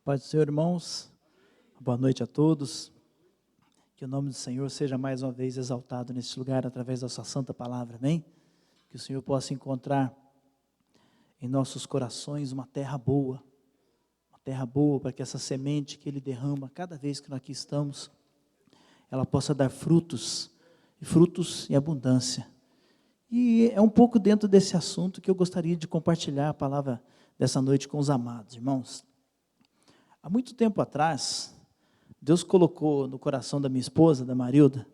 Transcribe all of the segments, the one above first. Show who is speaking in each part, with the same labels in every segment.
Speaker 1: Paz do Senhor, irmãos. Boa noite a todos. Que o nome do Senhor seja mais uma vez exaltado neste lugar, através da sua santa palavra, amém? Que o Senhor possa encontrar em nossos corações uma terra boa para que essa semente que Ele derrama, cada vez que nós aqui estamos, ela possa dar frutos, e frutos em abundância. E é um pouco dentro desse assunto que eu gostaria de compartilhar a palavra dessa noite com os amados, irmãos. Há muito tempo atrás, Deus colocou no coração da minha esposa, da Marilda,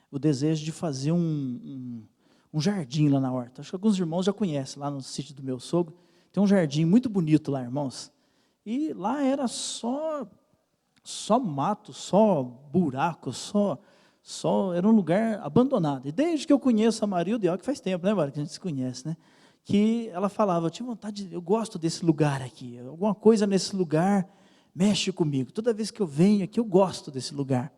Speaker 1: o desejo de fazer um jardim lá na horta. Acho que alguns irmãos já conhecem, lá no sítio do meu sogro, tem um jardim muito bonito lá, irmãos. E lá era só mato, só buraco, era um lugar abandonado. E desde que eu conheço a Marilda, e olha que faz tempo, né, Marilda, que a gente se conhece, né? Que ela falava, eu tinha vontade, eu gosto desse lugar aqui, alguma coisa nesse lugar mexe comigo, toda vez que eu venho aqui eu gosto desse lugar.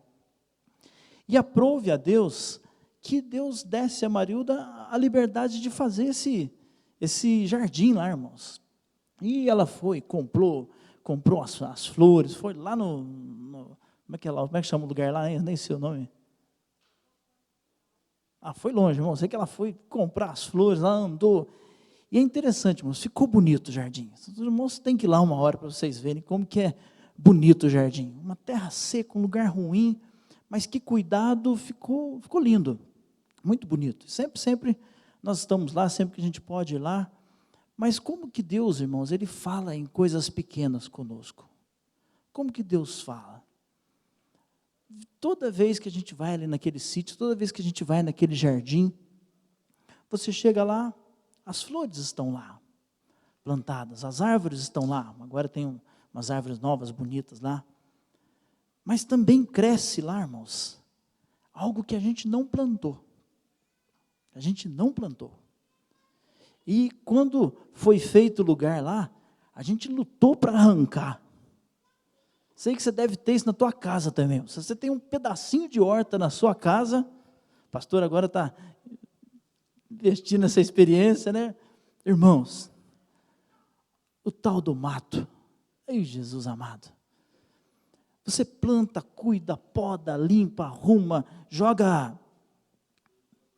Speaker 1: E aprove a Deus, que Deus desse a Marilda a liberdade de fazer esse jardim lá, irmãos. E ela foi, comprou as flores, foi lá como é que chama o lugar lá, eu nem sei o nome. Foi longe, irmão, sei que ela foi comprar as flores, lá andou. E é interessante, irmãos, ficou bonito o jardim. Os irmãos têm que ir lá uma hora para vocês verem como que é bonito o jardim. Uma terra seca, um lugar ruim, mas que cuidado, ficou lindo, muito bonito. Sempre nós estamos lá, sempre que a gente pode ir lá. Mas como que Deus, irmãos, Ele fala em coisas pequenas conosco? Como que Deus fala? Toda vez que a gente vai ali naquele sítio, toda vez que a gente vai naquele jardim, você chega lá, as flores estão lá, plantadas, as árvores estão lá, agora tem umas árvores novas, bonitas lá, mas também cresce lá, irmãos, algo que a gente não plantou, e quando foi feito o lugar lá, a gente lutou para arrancar. Sei que você deve ter isso na tua casa também. Se você tem um pedacinho de horta na sua casa, o pastor agora está investindo nessa experiência, né? Irmãos, o tal do mato, ei Jesus amado, você planta, cuida, poda, limpa, arruma, joga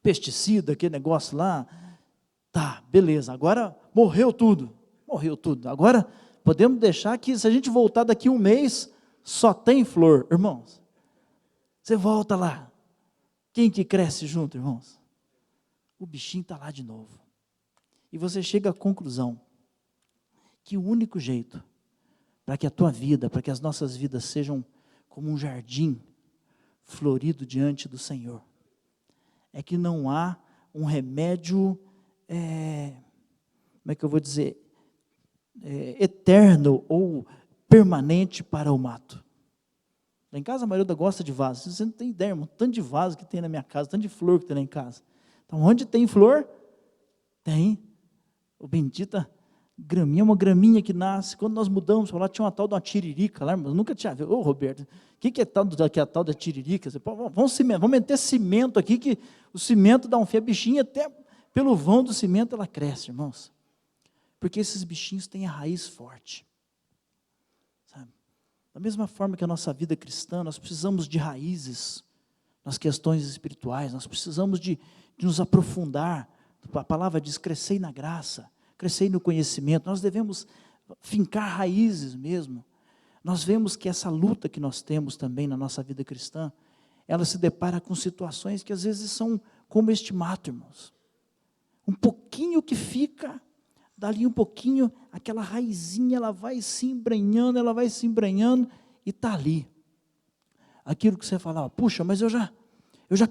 Speaker 1: pesticida, aquele negócio lá, tá, beleza, agora morreu tudo, agora podemos deixar que se a gente voltar daqui um mês, só tem flor, irmãos, você volta lá, quem que cresce junto, irmãos? O bichinho está lá de novo, e você chega à conclusão, que o único jeito, para que a tua vida, para que as nossas vidas sejam como um jardim, florido diante do Senhor, é que não há um remédio, como é que eu vou dizer, eterno ou permanente para o mato. Lá em casa a Marilda gosta de vaso, você não tem ideia, irmão, tanto de vaso que tem na minha casa, tanto de flor que tem lá em casa. Então, onde tem flor, tem o bendita graminha, uma graminha que nasce. Quando nós mudamos para lá, tinha uma tal de uma tiririca lá, irmão, eu nunca tinha visto. Ô Roberto, o que é tal da tiririca? Vamos meter cimento aqui, que o cimento dá um fio, a bichinha até pelo vão do cimento ela cresce, irmãos. Porque esses bichinhos têm a raiz forte. Sabe? Da mesma forma que a nossa vida cristã, nós precisamos de raízes nas questões espirituais, nós precisamos de nos aprofundar. A palavra diz, crescei na graça, crescei no conhecimento, nós devemos fincar raízes mesmo. Nós vemos que essa luta que nós temos também na nossa vida cristã, ela se depara com situações que às vezes são como este mato, irmãos. Um pouquinho que fica, dali um pouquinho, aquela raizinha, ela vai se embrenhando e está ali. Aquilo que você falava, puxa, mas eu já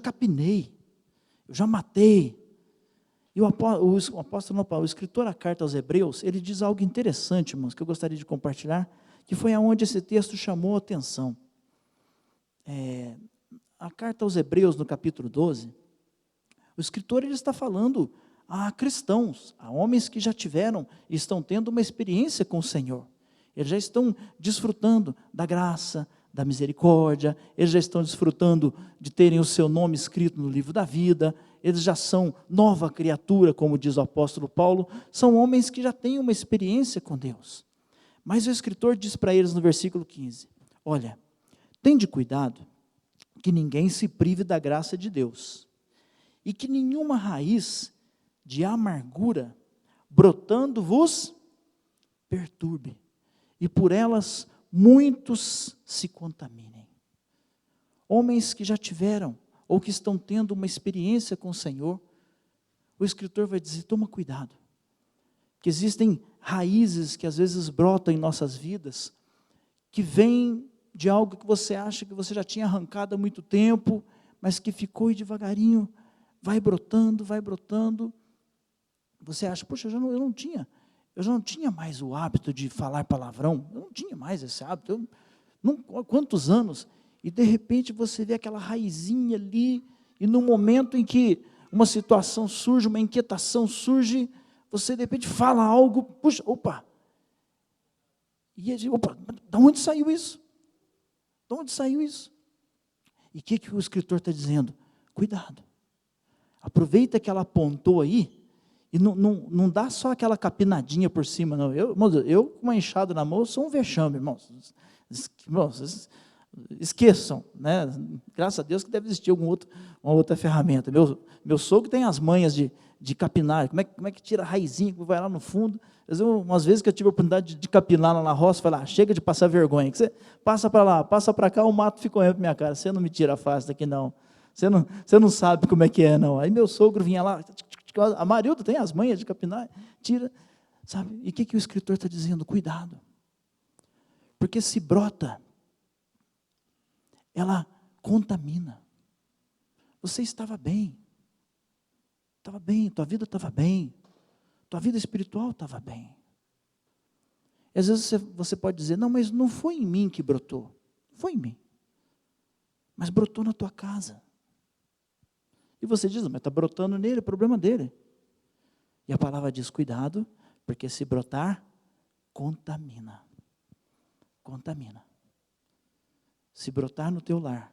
Speaker 1: capinei, eu já matei. E o escritor da carta aos Hebreus, ele diz algo interessante, irmãos, que eu gostaria de compartilhar, que foi aonde esse texto chamou a atenção. A carta aos Hebreus, no capítulo 12, o escritor ele está falando a cristãos, a homens que já tiveram e estão tendo uma experiência com o Senhor. Eles já estão desfrutando da graça, da misericórdia, eles já estão desfrutando de terem o seu nome escrito no livro da vida, eles já são nova criatura, como diz o apóstolo Paulo, são homens que já têm uma experiência com Deus. Mas o escritor diz para eles no versículo 15, olha, tende cuidado que ninguém se prive da graça de Deus, e que nenhuma raiz de amargura brotando vos perturbe, e por elas muitos se contaminem. Homens que já tiveram, ou que estão tendo uma experiência com o Senhor, o escritor vai dizer, toma cuidado, que existem raízes que às vezes brotam em nossas vidas, que vêm de algo que você acha que você já tinha arrancado há muito tempo, mas que ficou e devagarinho vai brotando, você acha, poxa, eu já não tinha mais o hábito de falar palavrão, eu não tinha mais esse hábito, quantos anos, e de repente você vê aquela raizinha ali, e no momento em que uma situação surge, uma inquietação surge, você de repente fala algo, puxa, opa, de onde saiu isso? De onde saiu isso? E o que o escritor está dizendo? Cuidado, aproveita que ela apontou aí, e não dá só aquela capinadinha por cima, não. Eu com uma enxada na mão, sou um vexame, irmãos. Irmãos, esqueçam, né? Graças a Deus que deve existir uma outra ferramenta. Meu sogro tem as manhas de capinar. Como é que tira a raizinha, que vai lá no fundo? Umas vezes que eu tive a oportunidade de capinar lá na roça, falei, chega de passar vergonha, que você passa para lá, passa para cá, o mato fica olhando para minha cara, você não me tira a face daqui não, você não sabe como é que é não. Aí meu sogro vinha lá, a Marilda tem as manhas de capinar, tira, sabe? E o que o escritor está dizendo? Cuidado, porque se brota, ela contamina. Você estava bem, tua vida estava bem, tua vida espiritual estava bem. E às vezes você pode dizer, não, mas não foi em mim que brotou, foi em mim, mas brotou na tua casa. E você diz, mas está brotando nele, é problema dele. E a palavra diz, cuidado, porque se brotar, contamina. Contamina. Se brotar no teu lar,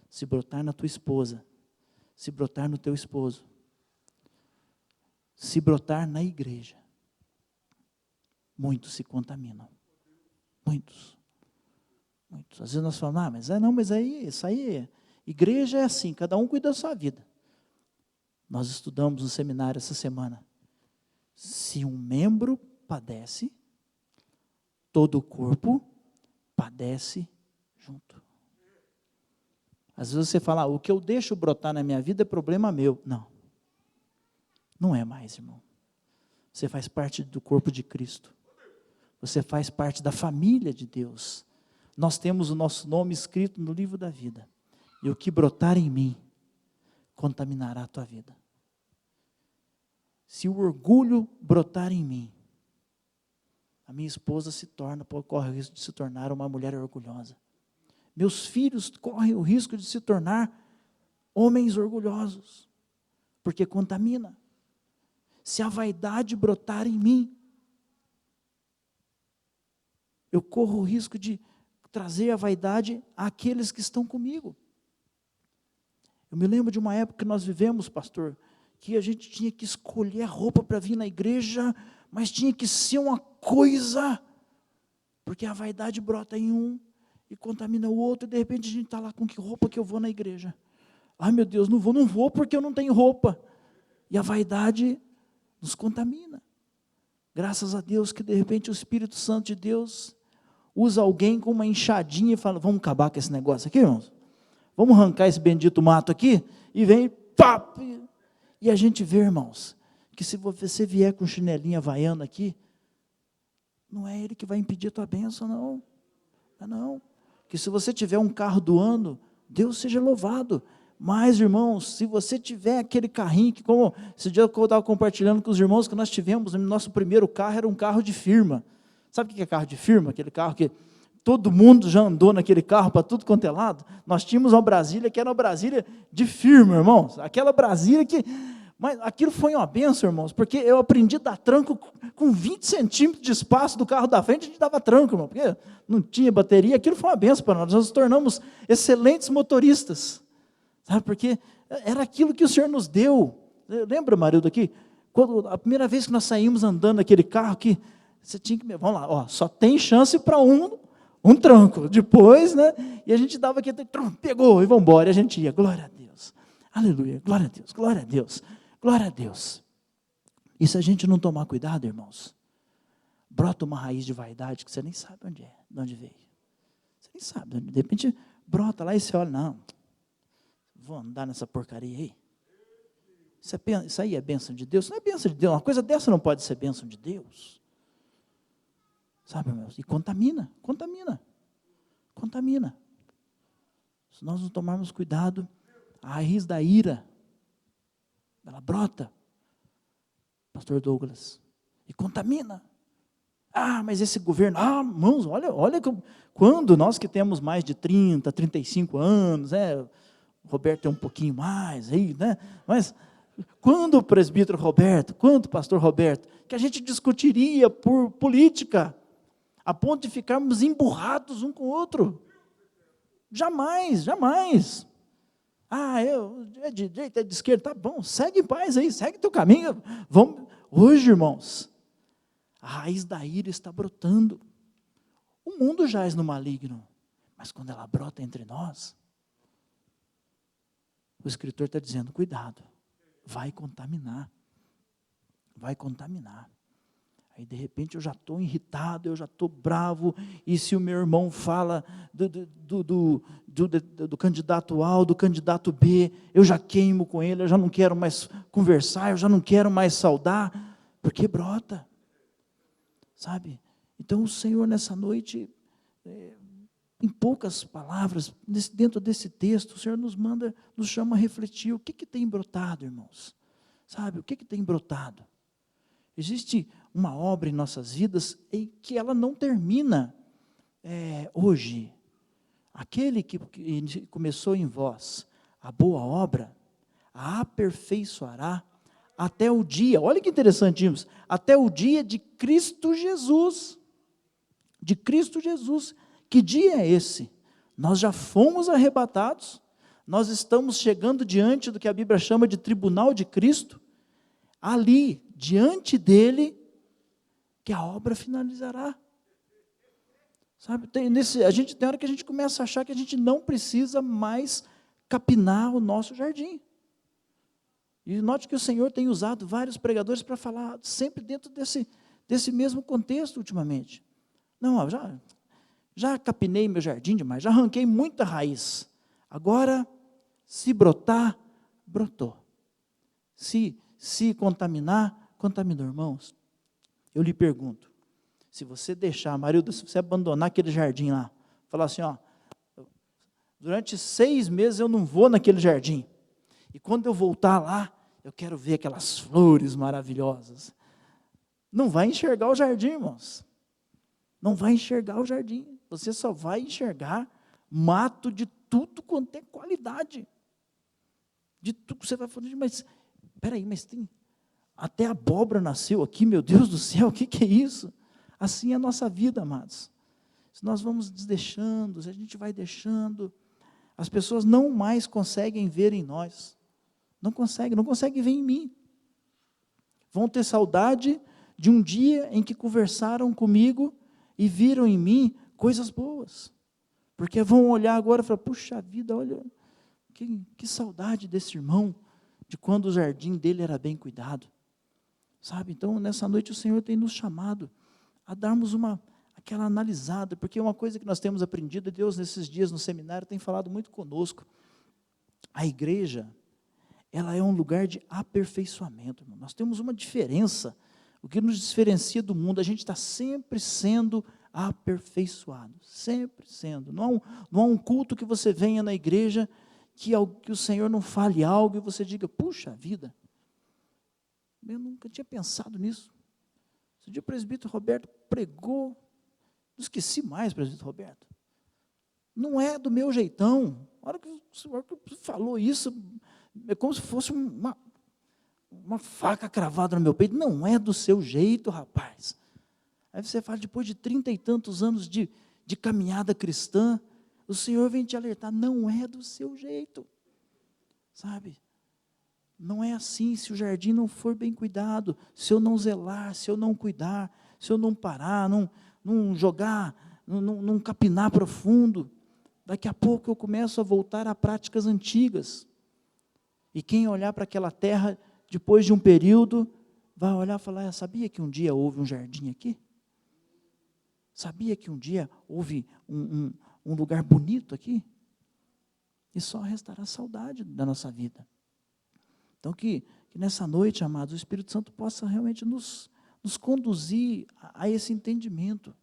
Speaker 1: se brotar na tua esposa, se brotar no teu esposo, se brotar na igreja, muitos se contaminam. Muitos. Às vezes nós falamos, mas aí, isso aí, igreja é assim, cada um cuida da sua vida. Nós estudamos no seminário essa semana. Se um membro padece, todo o corpo padece junto. Às vezes você fala, o que eu deixo brotar na minha vida é problema meu. Não é mais, irmão. Você faz parte do corpo de Cristo. Você faz parte da família de Deus. Nós temos o nosso nome escrito no livro da vida. E o que brotar em mim, contaminará a tua vida. Se o orgulho brotar em mim, a minha esposa corre o risco de se tornar uma mulher orgulhosa. Meus filhos correm o risco de se tornar homens orgulhosos, porque contamina. Se a vaidade brotar em mim, eu corro o risco de trazer a vaidade àqueles que estão comigo. Eu me lembro de uma época que nós vivemos, pastor, que a gente tinha que escolher a roupa para vir na igreja, mas tinha que ser uma coisa, porque a vaidade brota em um e contamina o outro, e de repente a gente está lá com que roupa que eu vou na igreja? Ai meu Deus, não vou porque eu não tenho roupa. E a vaidade nos contamina. Graças a Deus que de repente o Espírito Santo de Deus usa alguém com uma enxadinha e fala, vamos acabar com esse negócio aqui, irmãos? Vamos arrancar esse bendito mato aqui? E vem, pá! E a gente vê, irmãos, que se você vier com chinelinha havaiana aqui, não é ele que vai impedir a tua bênção, não. Não. Que se você tiver um carro do ano, Deus seja louvado. Mas, irmãos, se você tiver aquele carrinho, que como esse dia eu estava compartilhando com os irmãos, que nós tivemos, nosso primeiro carro era um carro de firma. Sabe o que é carro de firma? Aquele carro que todo mundo já andou naquele carro para tudo quanto é lado. Nós tínhamos uma Brasília que era uma Brasília de firma, irmãos. Aquela Brasília que... Mas aquilo foi uma bênção, irmãos, porque eu aprendi a dar tranco com 20 centímetros de espaço do carro da frente, a gente dava tranco, irmão, porque não tinha bateria. Aquilo foi uma bênção para nós. Nós nos tornamos excelentes motoristas. Sabe, porque era aquilo que o Senhor nos deu. Lembra, Marildo, aqui? Quando a primeira vez que nós saímos andando naquele carro, que Você tinha que, vamos lá, ó, só tem chance para um tranco. Depois, né? E a gente dava aqui, pegou e vamos embora. E a gente ia, glória a Deus. Aleluia, glória a Deus, glória a Deus, glória a Deus. E se a gente não tomar cuidado, irmãos, brota uma raiz de vaidade que você nem sabe onde é, de onde veio. Você nem sabe, de repente brota lá e você olha, não, vou andar nessa porcaria aí. Isso aí é bênção de Deus? Isso não é bênção de Deus, uma coisa dessa não pode ser bênção de Deus. Sabe, irmãos? E contamina. Se nós não tomarmos cuidado, a raiz da ira, ela brota, pastor Douglas, e contamina. Ah, mas esse governo, irmãos, olha quando nós que temos mais de 30, 35 anos, o Roberto tem um pouquinho mais, aí, né? Mas quando o presbítero Roberto, quando o pastor Roberto, que a gente discutiria por política, a ponto de ficarmos emburrados um com o outro? Jamais. É de direita, é de esquerda, tá bom, segue em paz aí, segue teu caminho. Vamos. Hoje, irmãos, a raiz da ira está brotando. O mundo jaz no maligno, mas quando ela brota entre nós, o escritor está dizendo, cuidado, vai contaminar. Aí de repente eu já estou irritado, eu já estou bravo, e se o meu irmão fala do candidato A ou do candidato B, eu já queimo com ele, eu já não quero mais conversar, eu já não quero mais saudar, porque brota, sabe? Então o Senhor nessa noite, em poucas palavras, dentro desse texto, o Senhor nos chama a refletir, o que tem brotado, irmãos? Sabe, o que tem brotado? Existe uma obra em nossas vidas em que ela não termina hoje. Aquele que começou em vós a boa obra, a aperfeiçoará até o dia, olha que interessante, irmãos, até o dia de Cristo Jesus. De Cristo Jesus. Que dia é esse? Nós já fomos arrebatados, nós estamos chegando diante do que a Bíblia chama de tribunal de Cristo, ali, diante dele, que a obra finalizará. Sabe, a gente tem hora que a gente começa a achar que a gente não precisa mais capinar o nosso jardim. E note que o Senhor tem usado vários pregadores para falar sempre dentro desse mesmo contexto ultimamente. Não, já capinei meu jardim demais, já arranquei muita raiz. Agora, se brotar, brotou. Se contaminar, contaminou, irmãos. Eu lhe pergunto, se você deixar, Marilda, se você abandonar aquele jardim lá, falar assim, durante 6 meses eu não vou naquele jardim, e quando eu voltar lá, eu quero ver aquelas flores maravilhosas. Não vai enxergar o jardim, irmãos. Não vai enxergar o jardim. Você só vai enxergar mato de tudo quanto é qualidade. De tudo que você vai falar, mas tem... Até a abóbora nasceu aqui, meu Deus do céu, o que é isso? Assim é a nossa vida, amados. Se nós vamos deixando, se a gente vai deixando, as pessoas não mais conseguem ver em nós. Não conseguem ver em mim. Vão ter saudade de um dia em que conversaram comigo e viram em mim coisas boas. Porque vão olhar agora e falar, puxa vida, olha, que saudade desse irmão, de quando o jardim dele era bem cuidado. Sabe, então nessa noite o Senhor tem nos chamado a darmos aquela analisada, porque uma coisa que nós temos aprendido, Deus nesses dias no seminário tem falado muito conosco, a igreja, ela é um lugar de aperfeiçoamento, irmão. Nós temos uma diferença, o que nos diferencia do mundo, a gente está sempre sendo aperfeiçoado, sempre sendo, não há um culto que você venha na igreja, que o Senhor não fale algo, e você diga, puxa vida, eu nunca tinha pensado nisso. Esse dia o presbítero Roberto pregou, não esqueci mais, presbítero Roberto, não é do meu jeitão. A hora que o senhor falou isso, é como se fosse uma faca cravada no meu peito. Não é do seu jeito, rapaz. Aí você fala, depois de 30 e tantos anos de caminhada cristã, o Senhor vem te alertar, não é do seu jeito, sabe? não é assim. Se o jardim não for bem cuidado, se eu não zelar, se eu não cuidar, se eu não parar, não jogar, não capinar profundo, daqui a pouco eu começo a voltar a práticas antigas. E quem olhar para aquela terra, depois de um período, vai olhar e falar: sabia que um dia houve um jardim aqui? Sabia que um dia houve um lugar bonito aqui? E só restará saudade da nossa vida. Então que nessa noite, amados, o Espírito Santo possa realmente nos conduzir a esse entendimento.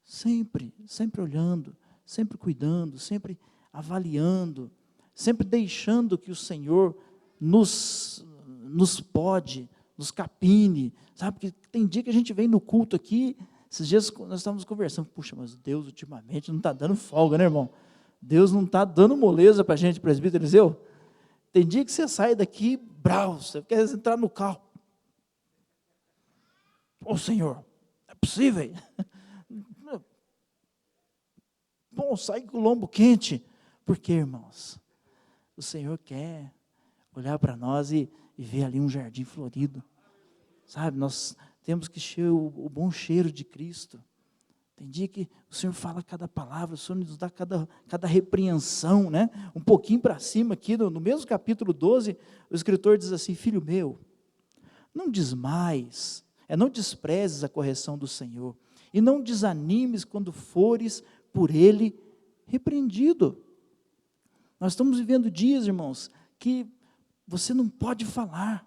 Speaker 1: Sempre olhando, sempre cuidando, sempre avaliando, sempre deixando que o Senhor nos pode, nos capine, sabe? Porque tem dia que a gente vem no culto aqui, esses dias nós estávamos conversando, puxa, mas Deus ultimamente não está dando folga, né, irmão? Deus não está dando moleza para a gente, presbítero Eliseu. Tem dia que você sai daqui bravo, você quer entrar no carro. Ô Senhor, é possível? Bom, sai com o lombo quente. Por quê, irmãos? O Senhor quer olhar para nós e ver ali um jardim florido. Sabe, nós temos que ter o bom cheiro de Cristo. Tem dia que o Senhor fala cada palavra, o Senhor nos dá cada repreensão, né? Um pouquinho para cima aqui, no mesmo capítulo 12, o escritor diz assim: filho meu, não desmaies, não desprezes a correção do Senhor, e não desanimes quando fores por Ele repreendido. Nós estamos vivendo dias, irmãos, que você não pode falar,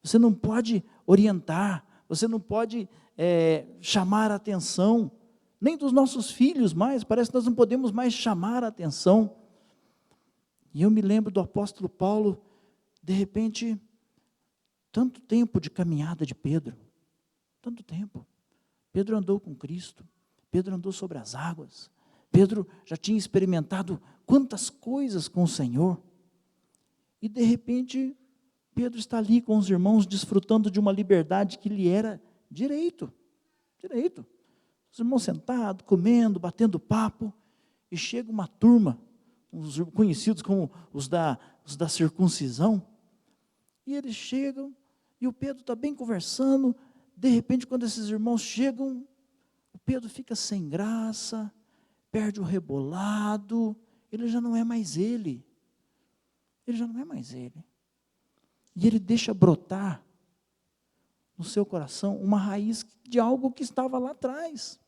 Speaker 1: você não pode orientar, você não pode chamar a atenção, nem dos nossos filhos mais, parece que nós não podemos mais chamar a atenção. E eu me lembro do apóstolo Paulo, de repente, tanto tempo de caminhada de Pedro, tanto tempo. Pedro andou com Cristo, Pedro andou sobre as águas, Pedro já tinha experimentado quantas coisas com o Senhor, e de repente, Pedro está ali com os irmãos, desfrutando de uma liberdade que lhe era direito. Os irmãos sentados, comendo, batendo papo, e chega uma turma, os conhecidos como os da circuncisão, e eles chegam, e o Pedro está bem conversando, de repente, quando esses irmãos chegam, o Pedro fica sem graça, perde o rebolado, ele já não é mais ele. E ele deixa brotar no seu coração uma raiz de algo que estava lá atrás.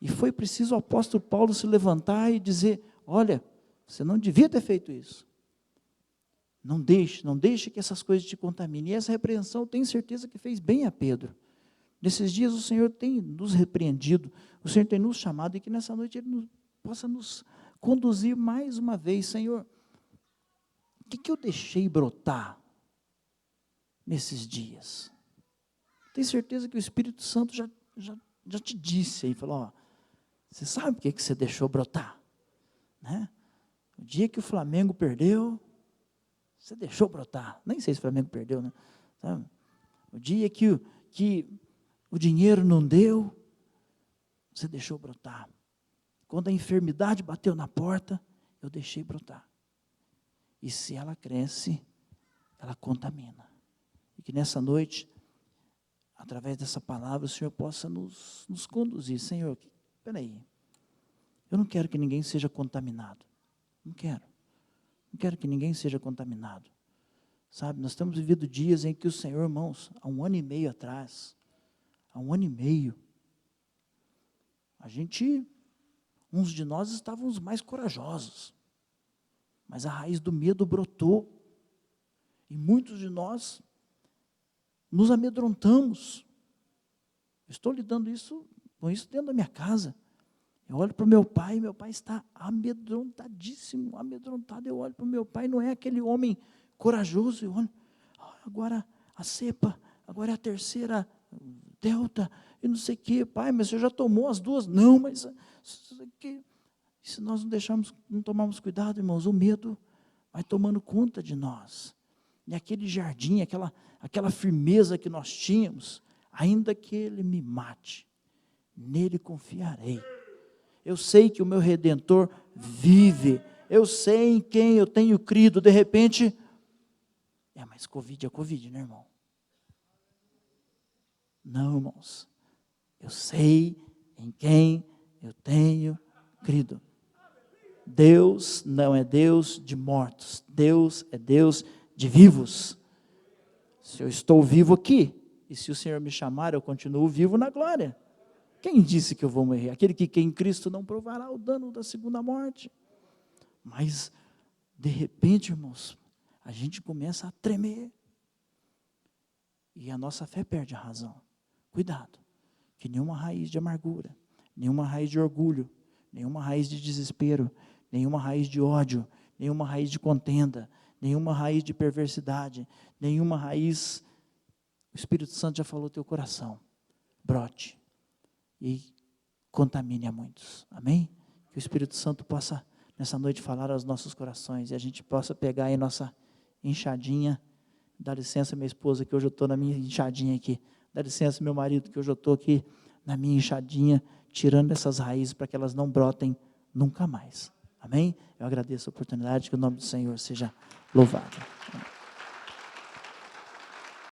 Speaker 1: E foi preciso o apóstolo Paulo se levantar e dizer: olha, você não devia ter feito isso. Não deixe que essas coisas te contaminem. E essa repreensão, eu tenho certeza que fez bem a Pedro. Nesses dias o Senhor tem nos repreendido, o Senhor tem nos chamado, e que nessa noite Ele possa nos conduzir mais uma vez. Senhor, o que eu deixei brotar nesses dias? Tenho certeza que o Espírito Santo já te disse aí, falou: você sabe o que você deixou brotar? Né? O dia que o Flamengo perdeu, você deixou brotar. Nem sei se o Flamengo perdeu, né? Sabe? O dia que o dinheiro não deu, você deixou brotar. Quando a enfermidade bateu na porta, eu deixei brotar. E se ela cresce, ela contamina. E que nessa noite, através dessa palavra, o Senhor possa nos conduzir. Senhor, espera aí, eu não quero que ninguém seja contaminado. Não quero que ninguém seja contaminado. Sabe, nós temos vivido dias em que o Senhor, irmãos, há 1 ano e meio atrás, uns de nós estávamos mais corajosos, mas a raiz do medo brotou, e muitos de nós nos amedrontamos. Eu estou lidando com isso dentro da minha casa. Eu olho para o meu pai está amedrontadíssimo, amedrontado. Eu olho para o meu pai, não é aquele homem corajoso. Eu olho, agora a cepa, agora é a terceira delta, e não sei o que, pai, mas você já tomou as duas? Não, mas se nós não tomarmos cuidado, irmãos, o medo vai tomando conta de nós. E aquele jardim, aquela firmeza que nós tínhamos, ainda que ele me mate, nele confiarei. Eu sei que o meu Redentor vive, eu sei em quem eu tenho crido. De repente, mas Covid é Covid, né, irmão? Não, irmãos, eu sei em quem eu tenho crido. Deus não é Deus de mortos, Deus é Deus de vivos. Se eu estou vivo aqui, e se o Senhor me chamar, eu continuo vivo na glória. Quem disse que eu vou morrer? Aquele que em Cristo não provará o dano da segunda morte. Mas, de repente, irmãos, a gente começa a tremer. E a nossa fé perde a razão. Cuidado, que nenhuma raiz de amargura, nenhuma raiz de orgulho, nenhuma raiz de desespero, nenhuma raiz de ódio, nenhuma raiz de contenda, nenhuma raiz de perversidade, nenhuma raiz, o Espírito Santo já falou teu coração, brote e contamine a muitos, amém? Que o Espírito Santo possa nessa noite falar aos nossos corações e a gente possa pegar aí nossa enxadinha. Dá licença, minha esposa, que hoje eu estou na minha enxadinha aqui. Dá licença, meu marido, que hoje eu estou aqui na minha enxadinha, tirando essas raízes para que elas não brotem nunca mais. Amém? Eu agradeço a oportunidade, que o nome do Senhor seja louvado. Amém.